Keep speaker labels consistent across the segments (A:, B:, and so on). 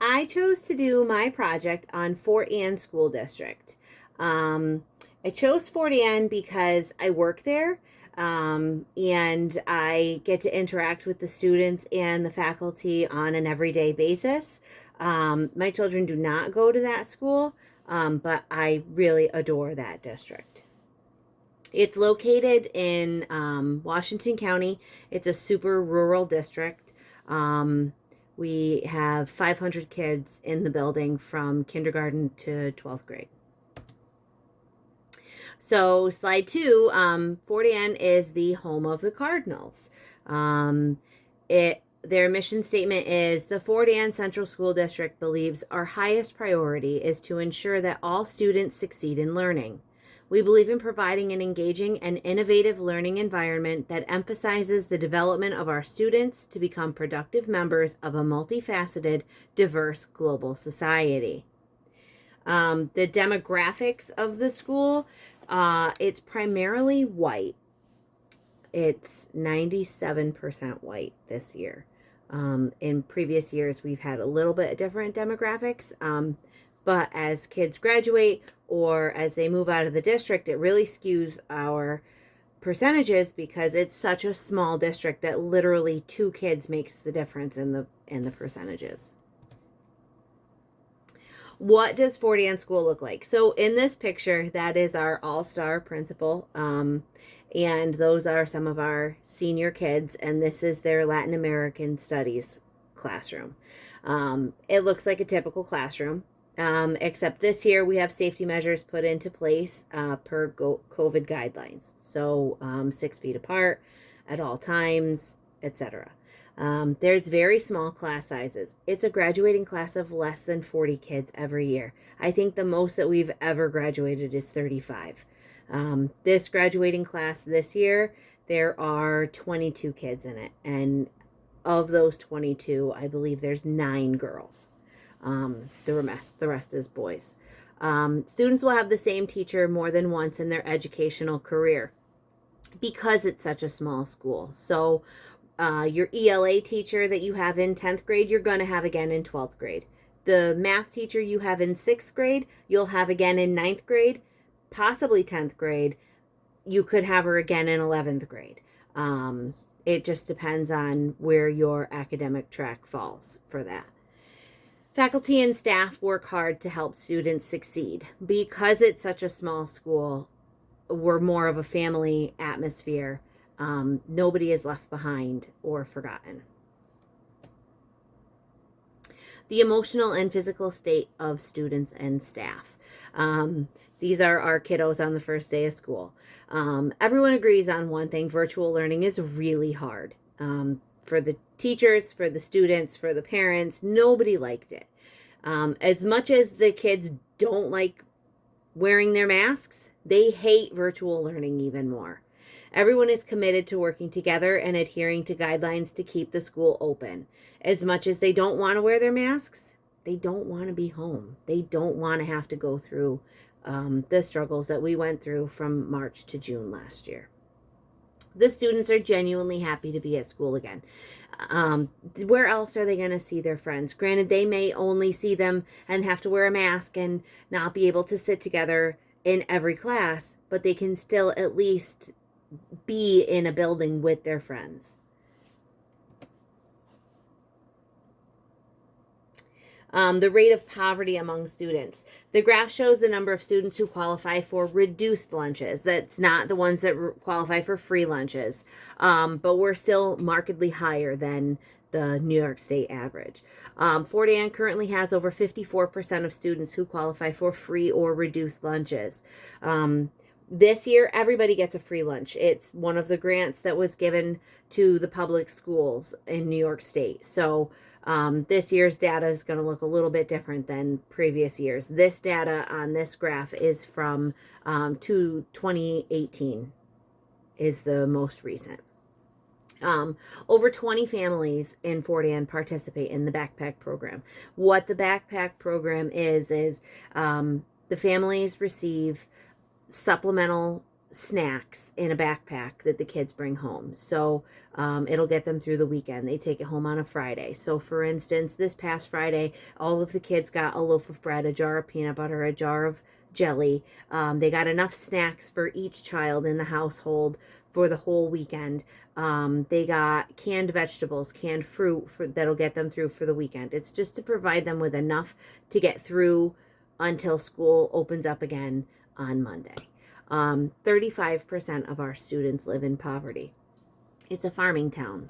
A: I chose to do my project on Fort Anne School District. I chose Fort Anne because I work there, and I get to interact with the students and the faculty on an everyday basis. My children do not go to that school, but I really adore that district. It's located in Washington County. It's a super rural district. Um, we have 500 kids in the building from kindergarten to 12th grade. So, slide two, Fort Anne is the home of the Cardinals. Their mission statement is the Fort Anne Central School District believes our highest priority is to ensure that all students succeed in learning. We believe in providing an engaging and innovative learning environment that emphasizes the development of our students to become productive members of a multifaceted, diverse global society. The demographics of the school, it's primarily white. It's 97% white this year. In previous years, we've had a little bit different demographics, but as kids graduate or as they move out of the district, it really skews our percentages because it's such a small district that literally 2 kids makes the difference in the percentages. What does Fort Anne School look like? So in this picture, that is our all-star principal, and those are some of our senior kids, and this is their Latin American Studies classroom. It looks like a typical classroom, except this year we have safety measures put into place per COVID guidelines. So 6 feet apart at all times, etc. There's very small class sizes. It's a graduating class of less than 40 kids every year. I think the most that we've ever graduated is 35. This graduating class this year, there are 22 kids in it. And of those 22, I believe there's 9 girls. The rest is boys. Students will have the same teacher more than once in their educational career because it's such a small school. So your ELA teacher that you have in 10th grade, you're going to have again in 12th grade. The math teacher you have in 6th grade, you'll have again in 9th grade, possibly 10th grade. You could have her again in 11th grade. It just depends on where your academic track falls for that. Faculty and staff work hard to help students succeed. Because it's such a small school, we're more of a family atmosphere. Nobody is left behind or forgotten. The emotional and physical state of students and staff. These are our kiddos on the first day of school. Everyone agrees on one thing: virtual learning is really hard. For the teachers, for the students, for the parents, nobody liked it. As much as the kids don't like wearing their masks, they hate virtual learning even more. Everyone is committed to working together and adhering to guidelines to keep the school open. As much as they don't want to wear their masks, they don't want to be home. They don't want to have to go through the struggles that we went through from March to June last year. The students are genuinely happy to be at school again. Where else are they going to see their friends? Granted, they may only see them and have to wear a mask and not be able to sit together in every class, but they can still at least be in a building with their friends. The rate of poverty among students. The graph shows the number of students who qualify for reduced lunches. That's not the ones that qualify for free lunches, but we're still markedly higher than the New York State average. Fort Anne currently has over 54% of students who qualify for free or reduced lunches. This year, everybody gets a free lunch. It's one of the grants that was given to the public schools in New York State. So this year's data is going to look a little bit different than previous years. This data on this graph is from 2018 is the most recent. Over 20 families in Fort Anne participate in the backpack program. What the backpack program is the families receive supplemental snacks in a backpack that the kids bring home. So it'll get them through the weekend. They take it home on a Friday. So for instance, this past Friday, all of the kids got a loaf of bread, a jar of peanut butter, a jar of jelly. They got enough snacks for each child in the household for the whole weekend. They got canned vegetables, canned fruit that'll get them through for the weekend. It's just to provide them with enough to get through until school opens up again on Monday. 35% of our students live in poverty. It's a farming town.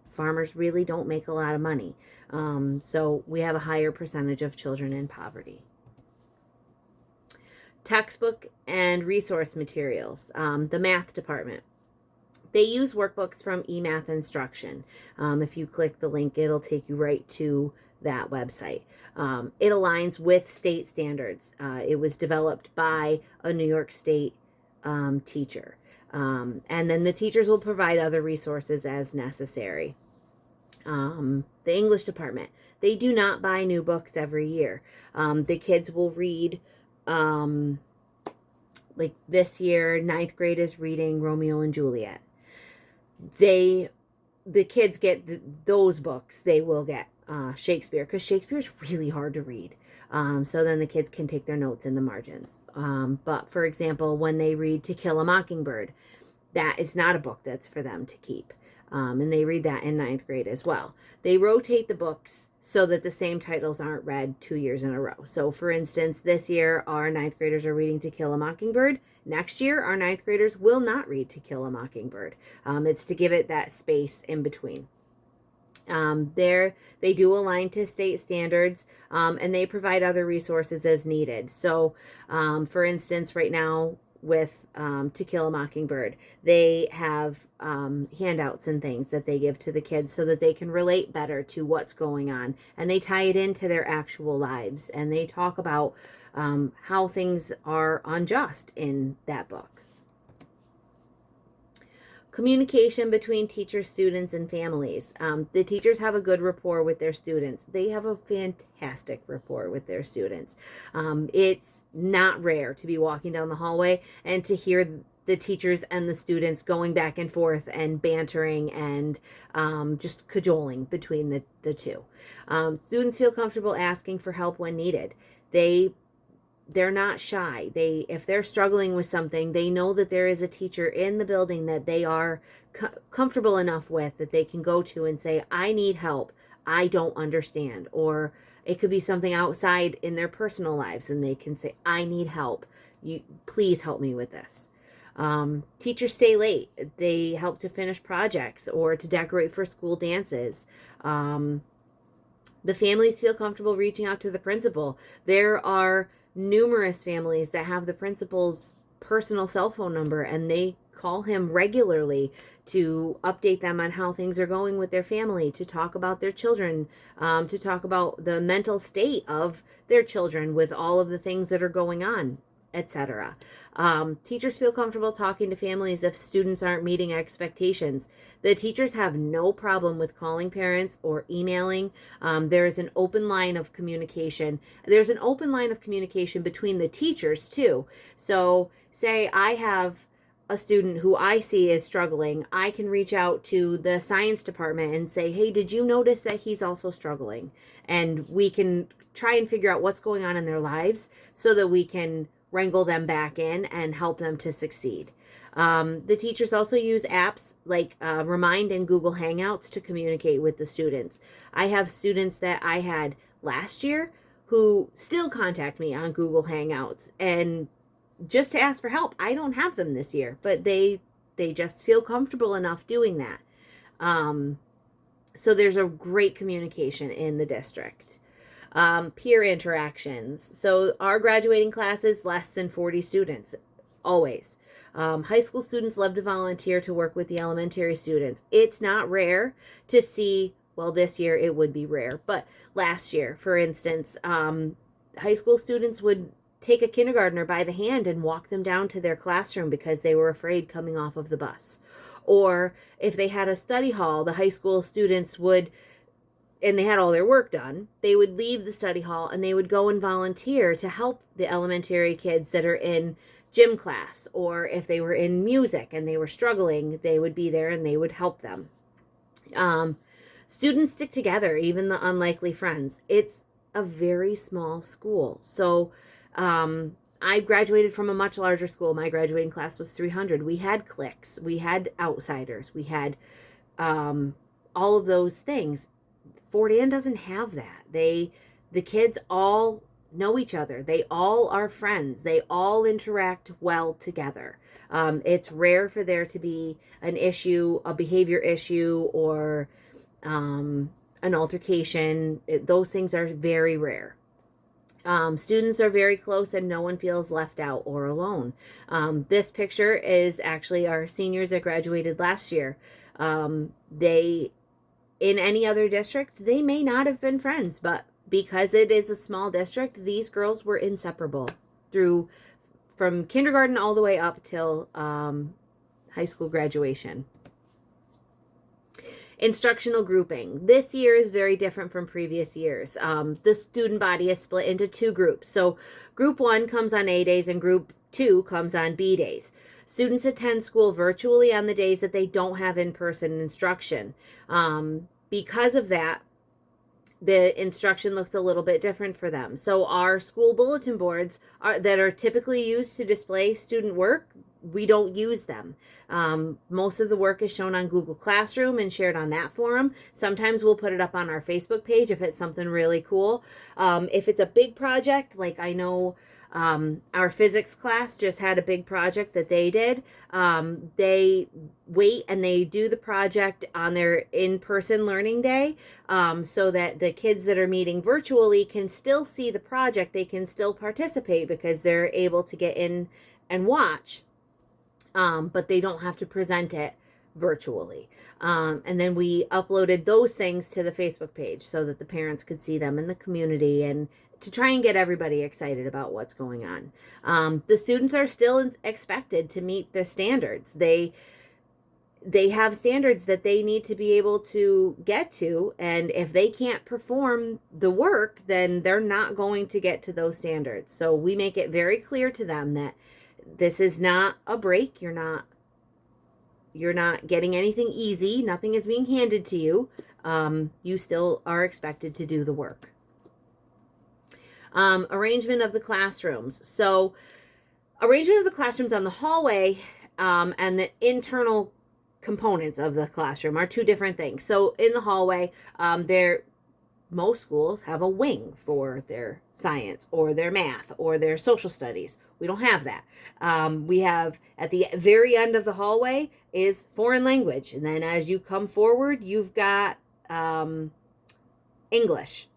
A: Farmers really don't make a lot of money. So we have a higher percentage of children in poverty. Textbook and resource materials. The math department. They use workbooks from eMath Instruction. If you click the link, it'll take you right to that website. It aligns with state standards. It was developed by a New York State teacher. And then the teachers will provide other resources as necessary. The English department. They do not buy new books every year. The kids will read, like this year, 9th grade is reading Romeo and Juliet. The kids get those books. They will get Shakespeare, because Shakespeare is really hard to read. So then the kids can take their notes in the margins. But for example, when they read To Kill a Mockingbird, that is not a book that's for them to keep. And they read that in 9th grade as well. They rotate the books so that the same titles aren't read 2 years in a row. So for instance, this year our 9th graders are reading To Kill a Mockingbird. Next year, our 9th graders will not read To Kill a Mockingbird. It's to give it that space in between. They do align to state standards, and they provide other resources as needed. So, for instance, right now with To Kill a Mockingbird, they have handouts and things that they give to the kids so that they can relate better to what's going on, and they tie it into their actual lives, and they talk about how things are unjust in that book. Communication between teachers, students, and families. The teachers have a good rapport with their students. They have a fantastic rapport with their students. It's not rare to be walking down the hallway and to hear the teachers and the students going back and forth and bantering and just cajoling between the two. Students feel comfortable asking for help when needed. They're not shy. If they're struggling with something, they know that there is a teacher in the building that they are comfortable enough with that they can go to and say, I need help. I don't understand. Or it could be something outside in their personal lives and they can say, I need help. Please help me with this. Teachers stay late. They help to finish projects or to decorate for school dances. The families feel comfortable reaching out to the principal. There are numerous families that have the principal's personal cell phone number, and they call him regularly to update them on how things are going with their family, to talk about their children, to talk about the mental state of their children with all of the things that are going on, etc. Teachers feel comfortable talking to families if students aren't meeting expectations. The teachers have no problem with calling parents or emailing. There is an open line of communication. There's an open line of communication between the teachers too. So say I have a student who I see is struggling, I can reach out to the science department and say, hey, did you notice that he's also struggling? And we can try and figure out what's going on in their lives so that we can wrangle them back in and help them to succeed. The teachers also use apps like Remind and Google Hangouts to communicate with the students. I have students that I had last year who still contact me on Google Hangouts and just to ask for help. I don't have them this year, but they just feel comfortable enough doing that. So there's a great communication in the district. Peer interactions. So our graduating class is less than 40 students, always. High school students love to volunteer to work with the elementary students. It's not rare to see, well, this year it would be rare, but last year, for instance, high school students would take a kindergartner by the hand and walk them down to their classroom because they were afraid coming off of the bus. Or if they had a study hall, the high school students would, and they had all their work done, they would leave the study hall and they would go and volunteer to help the elementary kids that are in gym class, or if they were in music and they were struggling, they would be there and they would help them. Students stick together, even the unlikely friends. It's a very small school. So I graduated from a much larger school. My graduating class was 300. We had cliques, we had outsiders, we had all of those things. Fort Anne doesn't have that. The kids all know each other. They all are friends. They all interact well together. It's rare for there to be an issue, a behavior issue, or an altercation. Those things are very rare. Students are very close and no one feels left out or alone. This picture is actually our seniors that graduated last year. They, in any other district, they may not have been friends, but because it is a small district, these girls were inseparable from kindergarten all the way up till high school graduation. Instructional grouping. This year is very different from previous years. The student body is split into two groups. So group 1 comes on A days and group 2 comes on B days. Students attend school virtually on the days that they don't have in-person instruction. Because of that, the instruction looks a little bit different for them. So our school bulletin boards that are typically used to display student work, we don't use them. Most of the work is shown on Google Classroom and shared on that forum. Sometimes we'll put it up on our Facebook page if it's something really cool. If it's a big project, like I know our physics class just had a big project that they did. They wait and they do the project on their in-person learning day, so that the kids that are meeting virtually can still see the project. They can still participate because they're able to get in and watch, but they don't have to present it virtually. And then we uploaded those things to the Facebook page so that the parents could see them in the community and to try and get everybody excited about what's going on. The students are still expected to meet the standards. They have standards that they need to be able to get to, and if they can't perform the work, then they're not going to get to those standards. So we make it very clear to them that this is not a break. You're not getting anything easy. Nothing is being handed to you. You still are expected to do the work. Arrangement of the classrooms. So arrangement of the classrooms on the hallway and the internal components of the classroom are two different things. So in the hallway, most schools have a wing for their science or their math or their social studies. We don't have that. We have at the very end of the hallway is foreign language. And then as you come forward, you've got English.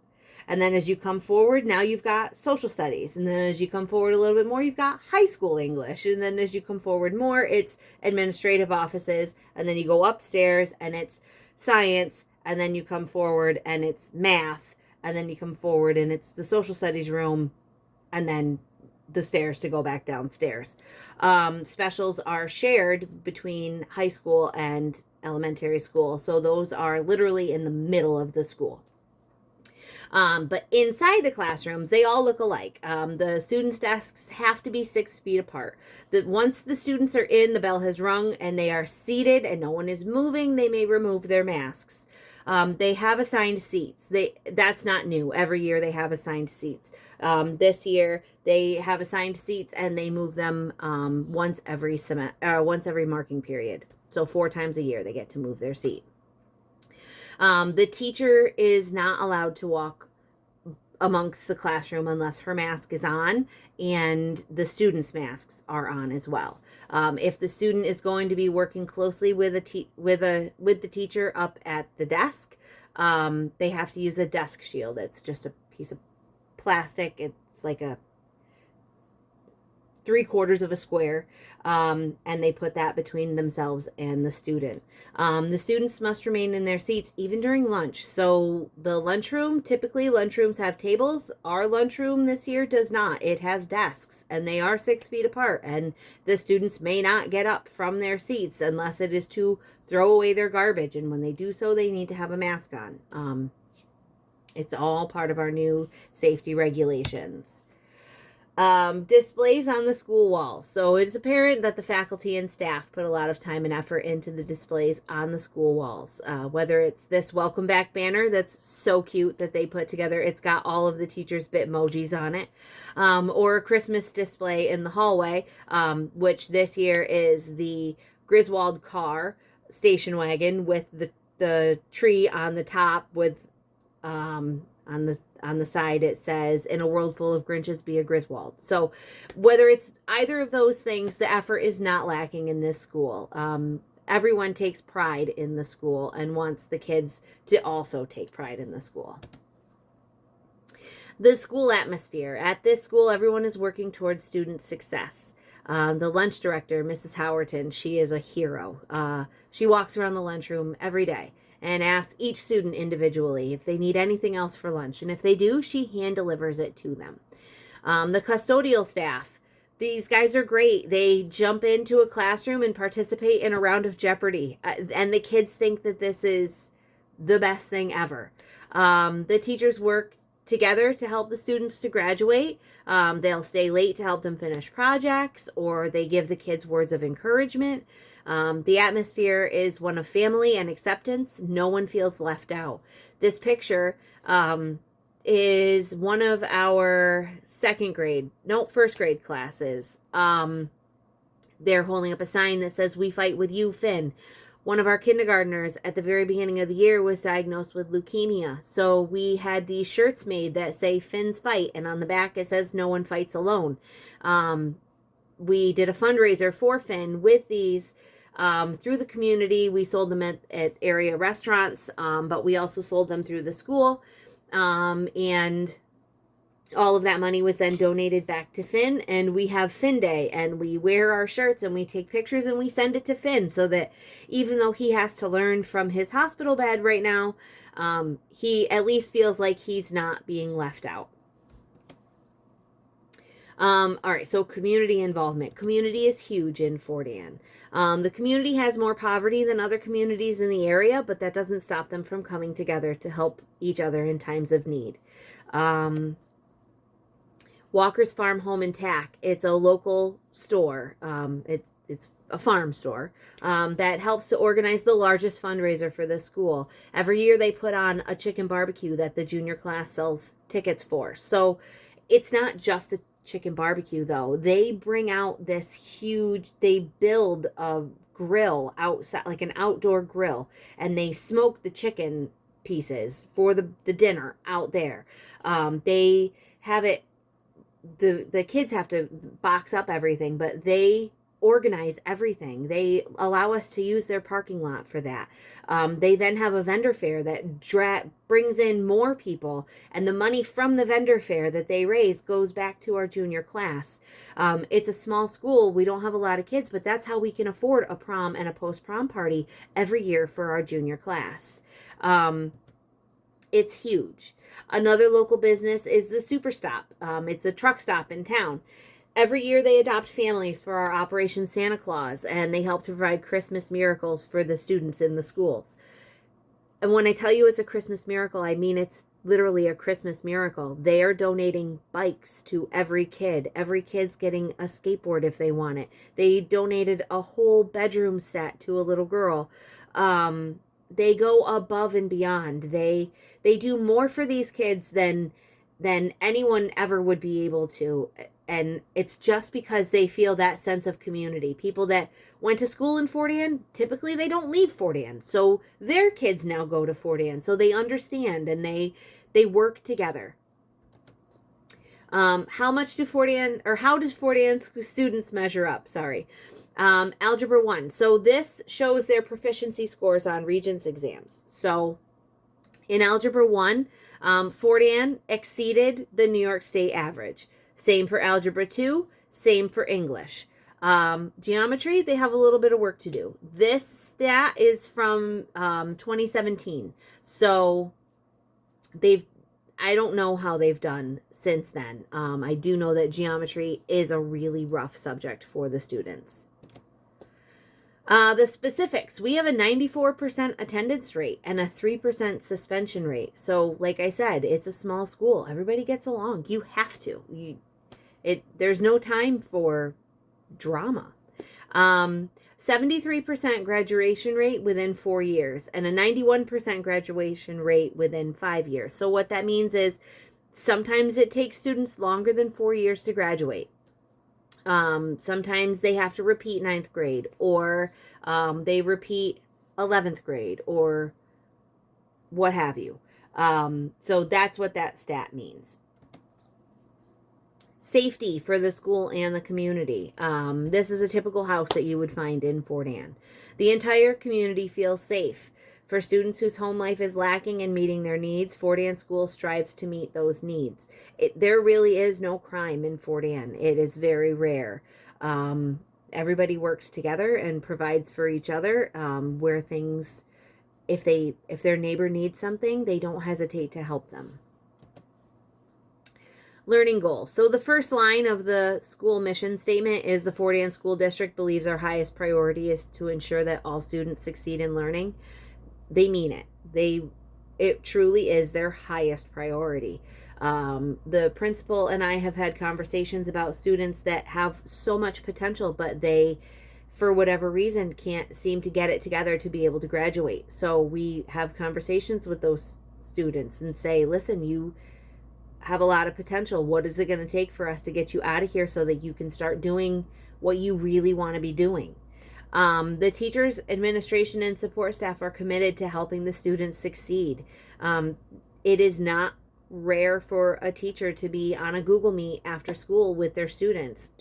A: And then as you come forward, now you've got social studies. And then as you come forward a little bit more, you've got high school English. And then as you come forward more, it's administrative offices. And then you go upstairs and it's science. And then you come forward and it's math. And then you come forward and it's the social studies room. And then the stairs to go back downstairs. Specials are shared between high school and elementary school. So those are literally in the middle of the school. But inside the classrooms, they all look alike. The students' desks have to be 6 feet apart. Once the students are in, the bell has rung, and they are seated and no one is moving, they may remove their masks. They have assigned seats. That's not new. Every year they have assigned seats. This year they have assigned seats and they move them once every marking period. So 4 times a year they get to move their seat. The teacher is not allowed to walk amongst the classroom unless her mask is on and the students' masks are on as well. If the student is going to be working closely with the teacher up at the desk, they have to use a desk shield. It's just a piece of plastic. It's like a 3/4 of a square, and they put that between themselves and the student. The students must remain in their seats even during lunch. So the lunchroom, typically lunchrooms have tables. Our lunchroom this year does not. It has desks, and they are 6 feet apart, and the students may not get up from their seats unless it is to throw away their garbage, and when they do so, they need to have a mask on. It's all part of our new safety regulations. Displays on the school walls. So it is apparent that the faculty and staff put a lot of time and effort into the displays on the school walls. Whether it's this welcome back banner that's so cute that they put together, it's got all of the teachers' Bitmojis on it, or a Christmas display in the hallway, which this year is the Griswold car station wagon with the tree on the top with on the side it says, "In a world full of Grinches, be a Griswold." So whether it's either of those things, the effort is not lacking in this school. Everyone takes pride in the school and wants the kids to also take pride in the school. The school atmosphere. At this school, everyone is working towards student success. The lunch director, Mrs. Howerton, she is a hero. She walks around the lunchroom every day and asks each student individually if they need anything else for lunch. And if they do, she hand delivers it to them. The custodial staff, these guys are great. They jump into a classroom and participate in a round of Jeopardy. And the kids think that this is the best thing ever. The teachers work together to help the students to graduate. They'll stay late to help them finish projects, or they give the kids words of encouragement. The atmosphere is one of family and acceptance. No one feels left out. This picture is one of our first grade classes. They're holding up a sign that says, "We fight with you, Finn." One of our kindergartners at the very beginning of the year was diagnosed with leukemia. So we had these shirts made that say Finn's Fight, and on the back it says "No one fights alone." We did a fundraiser for Finn with these through the community. We sold them at area restaurants, but we also sold them through the school. And all of that money was then donated back to Finn, and we have Finn Day, and we wear our shirts and we take pictures and we send it to Finn, so that even though he has to learn from his hospital bed right now, he at least feels like he's not being left out. All right, so community involvement. Community is huge in Fort Anne. The community has more poverty than other communities in the area, but that doesn't stop them from coming together to help each other in times of need. Walker's Farm Home and Tack. It's a local store. It's a farm store that helps to organize the largest fundraiser for the school. Every year they put on a chicken barbecue that the junior class sells tickets for. So it's not just a chicken barbecue, though. They bring out they build a grill outside, like an outdoor grill, and they smoke the chicken pieces for the dinner out there. They have it, the kids have to box up everything, but they organize everything. They allow us to use their parking lot for that. They then have a vendor fair that brings in more people, and the money from the vendor fair that they raise goes back to our junior class. It's a small school. We don't have a lot of kids, but that's how we can afford a prom and a post-prom party every year for our junior class. It's huge. Another local business is the Super Stop. It's a truck stop in town. Every year they adopt families for our Operation Santa Claus, and they help to provide Christmas miracles for the students in the schools. And when I tell you it's a Christmas miracle, I mean it's literally a Christmas miracle. They are donating bikes to every kid. Every kid's getting a skateboard if they want it. They donated a whole bedroom set to a little girl. They go above and beyond. They do more for these kids than anyone ever would be able to. And it's just because they feel that sense of community. People that went to school in Fort Anne, typically they don't leave Fort Anne. So their kids now go to Fort Anne. So they understand and they work together. How does Fort Anne students measure up? Algebra 1. So this shows their proficiency scores on Regents exams. So in Algebra 1, Fort Anne exceeded the New York State average. Same for Algebra 2, same for English. Geometry, they have a little bit of work to do. This stat is from 2017. So I don't know how they've done since then. I do know that geometry is a really rough subject for the students. The specifics, we have a 94% attendance rate and a 3% suspension rate. So like I said, it's a small school. Everybody gets along. You have to. There's no time for drama. 73% graduation rate within 4 years and a 91% graduation rate within 5 years. So what that means is sometimes it takes students longer than 4 years to graduate. Sometimes they have to repeat ninth grade, or they repeat 11th grade, or what have you. So that's what that stat means. Safety for the school and the community. This is a typical house that you would find in Fort Anne. The entire community feels safe. For students whose home life is lacking in meeting their needs, Fort Anne School strives to meet those needs. There really is no crime in Fort Anne. It is very rare. Everybody works together and provides for each other. Where things, if their neighbor needs something, they don't hesitate to help them. Learning goals. So the first line of the school mission statement is the Fort Anne School District believes our highest priority is to ensure that all students succeed in learning. They mean it. It truly is their highest priority. The principal and I have had conversations about students that have so much potential, but they, for whatever reason, can't seem to get it together to be able to graduate. So we have conversations with those students and say, listen, you have a lot of potential. What is it going to take for us to get you out of here so that you can start doing what you really want to be doing? The teachers, administration, and support staff are committed to helping the students succeed. It is not rare for a teacher to be on a Google Meet after school with their students,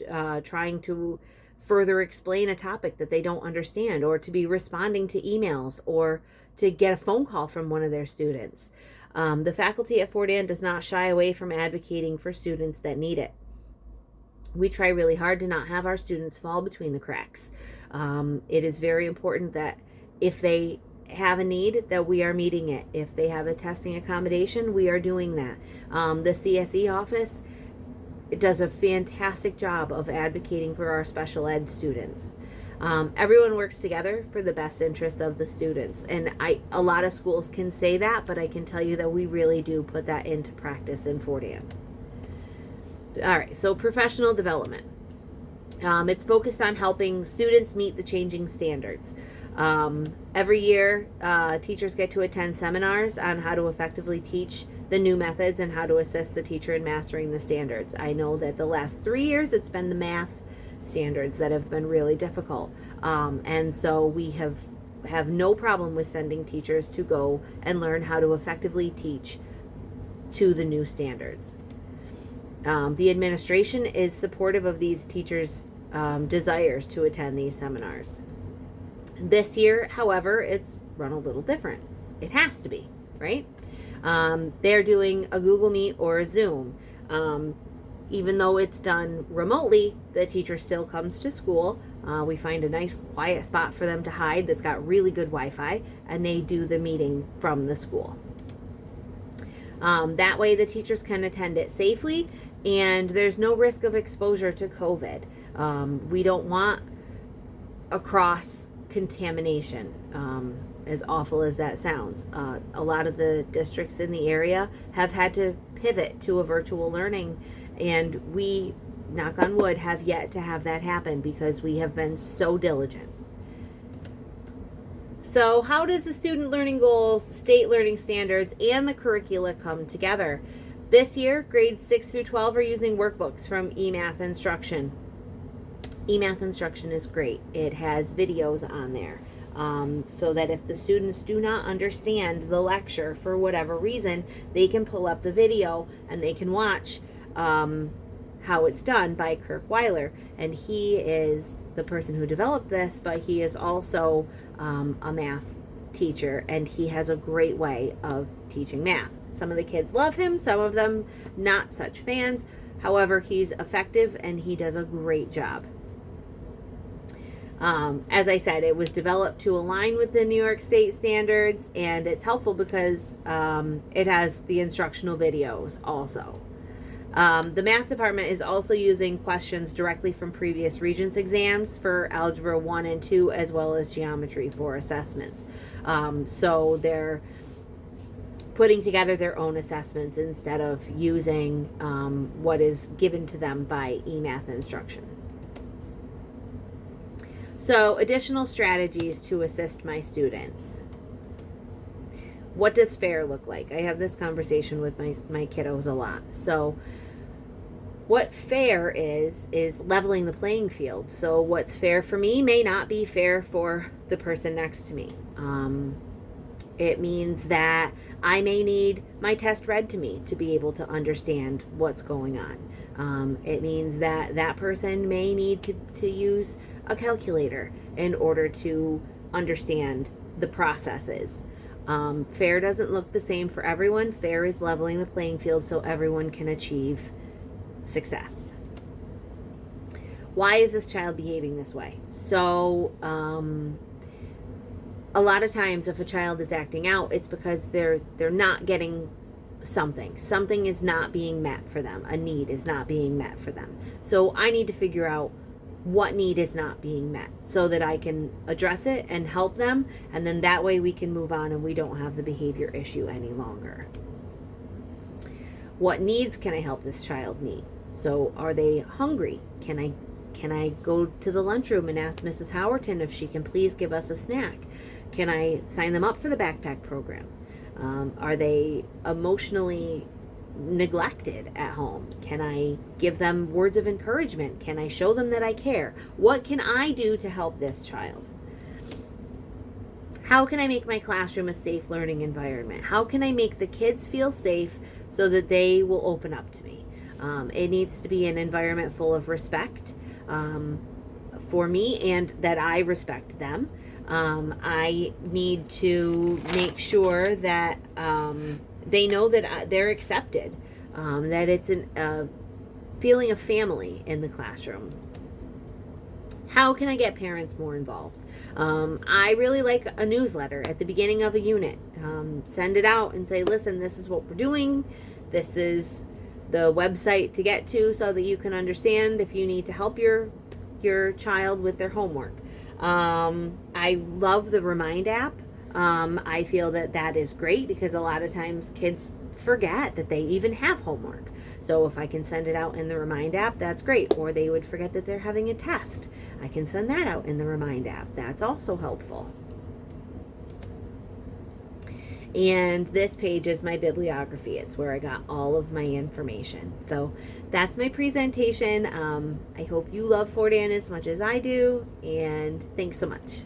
A: trying to further explain a topic that they don't understand, or to be responding to emails, or to get a phone call from one of their students. The faculty at Fort Anne does not shy away from advocating for students that need it. We try really hard to not have our students fall between the cracks. It is very important that if they have a need, that we are meeting it. If they have a testing accommodation, we are doing that. The CSE office does a fantastic job of advocating for our special ed students. Everyone works together for the best interest of the students. And a lot of schools can say that, but I can tell you that we really do put that into practice in Fort Anne. All right, so professional development. It's focused on helping students meet the changing standards. Every year, teachers get to attend seminars on how to effectively teach the new methods and how to assist the teacher in mastering the standards. I know that the last 3 years, it's been the math standards that have been really difficult. And so we have no problem with sending teachers to go and learn how to effectively teach to the new standards. The administration is supportive of these teachers' desires to attend these seminars. This year, however, it's run a little different. It has to be, right? They're doing a Google Meet or a Zoom. Even though it's done remotely, the teacher still comes to school. We find a nice quiet spot for them to hide that's got really good Wi-Fi, and they do the meeting from the school. That way the teachers can attend it safely, and there's no risk of exposure to COVID. We don't want a cross contamination, as awful as that sounds. A lot of the districts in the area have had to pivot to a virtual learning, and we, knock on wood, have yet to have that happen because we have been so diligent. So how does the student learning goals, state learning standards, and the curricula come together? This year, grades 6 through 12 are using workbooks from eMath Instruction. eMath Instruction is great. It has videos on there, so that if the students do not understand the lecture for whatever reason, they can pull up the video and they can watch How It's Done by Kirk Weiler. And he is the person who developed this, but he is also a math teacher, and he has a great way of teaching math. Some of the kids love him, some of them not such fans. However, he's effective and he does a great job. As I said, it was developed to align with the New York State standards, and it's helpful because it has the instructional videos also. The math department is also using questions directly from previous Regents exams for Algebra 1 and 2, as well as Geometry for assessments. So they're putting together their own assessments instead of using what is given to them by eMath instruction. So, additional strategies to assist my students. What does fair look like? I have this conversation with my kiddos a lot. So, what fair is leveling the playing field. So, what's fair for me may not be fair for the person next to me. It means that I may need my test read to me to be able to understand what's going on. It means that that person may need to use a calculator in order to understand the processes. Fair doesn't look the same for everyone. Fair is leveling the playing field so everyone can achieve success. Why is this child behaving this way? So, a lot of times if a child is acting out, it's because they're not getting something. Something is not being met for them. A need is not being met for them. So I need to figure out what need is not being met so that I can address it and help them, and then that way we can move on and we don't have the behavior issue any longer. What needs can I help this child meet? So are they hungry? Can I go to the lunchroom and ask Mrs. Howerton if she can please give us a snack? Can I sign them up for the backpack program? Are they emotionally neglected at home? Can I give them words of encouragement? Can I show them that I care? What can I do to help this child? How can I make my classroom a safe learning environment? How can I make the kids feel safe so that they will open up to me? It needs to be an environment full of respect for me and that I respect them. I need to make sure that they know that they're accepted, that it's a feeling of family in the classroom. How can I get parents more involved? I really like a newsletter at the beginning of a unit. Send it out and say, listen, this is what we're doing. This is the website to get to so that you can understand if you need to help your child with their homework. I love the Remind app. I feel that is great because a lot of times kids forget that they even have homework. So if I can send it out in the Remind app, that's great. Or they would forget that they're having a test. I can send that out in the Remind app. That's also helpful. And this page is my bibliography. It's where I got all of my information. So that's my presentation. I hope you love Fordan as much as I do. And thanks so much.